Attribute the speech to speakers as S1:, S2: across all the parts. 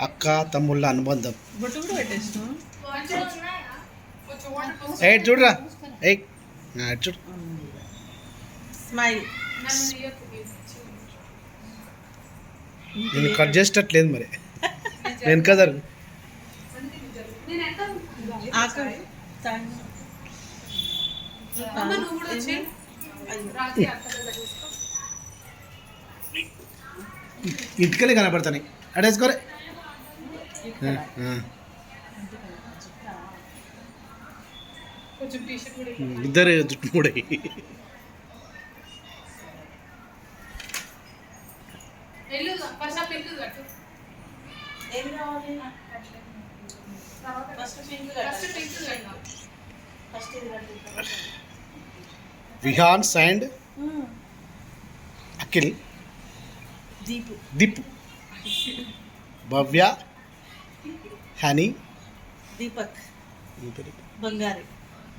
S1: అక్క తమ్ముళ్ళ అనుబంధం చూడరా చూడు
S2: స్మైల్
S1: నేను కట్ చేసేటట్లేదు మరి నేను కదా ఇటుకలే కనపడతాయి అడేసుకోరే ఇద్దరు జుట్టు కూడా విహాన్స్ అండ్ అఖిల్ దీప్ భవ్య హనీ
S2: దీపక్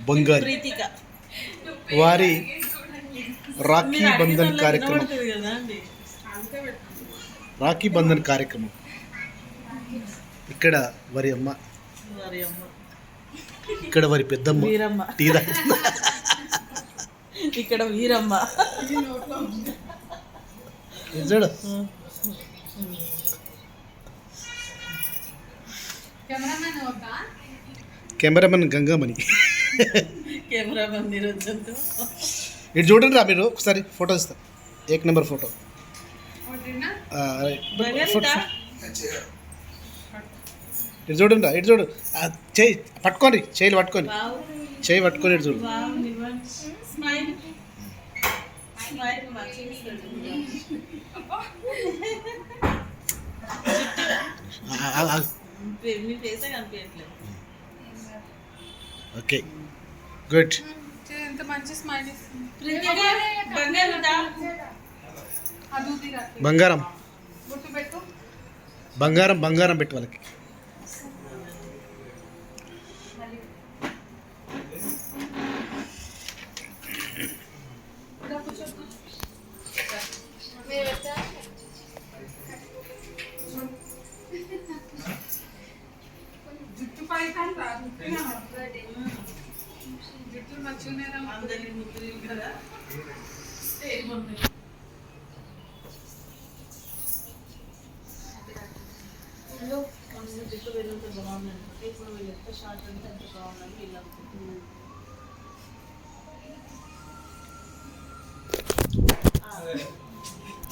S1: బంగారి
S2: ప్రీతిక
S1: వారి రాఖీ బంధన్ కార్యక్రమం రాఖీ బంధన్ కార్యక్రమం ఇక్కడ వారి అమ్మ ఇక్కడ వారి పెద్దమ్మ టీ తాగుతుంది
S2: ఇక్కడ వీరమ్మ
S1: చూడు కెమెరామెన్ గంగామణి
S2: కెమెరామెన్ నిరంజన్
S1: ఇటు చూడండి రా మీరు ఒకసారి ఫోటో ఇస్తా 1 నెంబర్ ఫోటో ఇటు చూడండి రా ఇటు చూడు చేయి పట్టుకోండి చేయి పట్టుకొని ఇటు చూడు ఓకే గుడ్
S3: ఎంత మంచి స్మైల్
S1: బంగారం
S3: బొట్టు పెట్టు
S1: బంగారం పెట్టు వాళ్ళకి
S3: జుట్టు పైకి జుట్టు మంచిగా
S2: అందరినీ ముద్దులు కదా జుట్టు వెళ్ళినంత బాగుందంటే ఇప్పుడు వీళ్ళు ఎంత షార్ట్ అంటే అంత బాగుందని వీళ్ళు అనుకుంటున్నారు.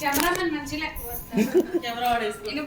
S3: కెమెరామెన్ మంచిగా
S2: కెమెరా వాడేసుకుని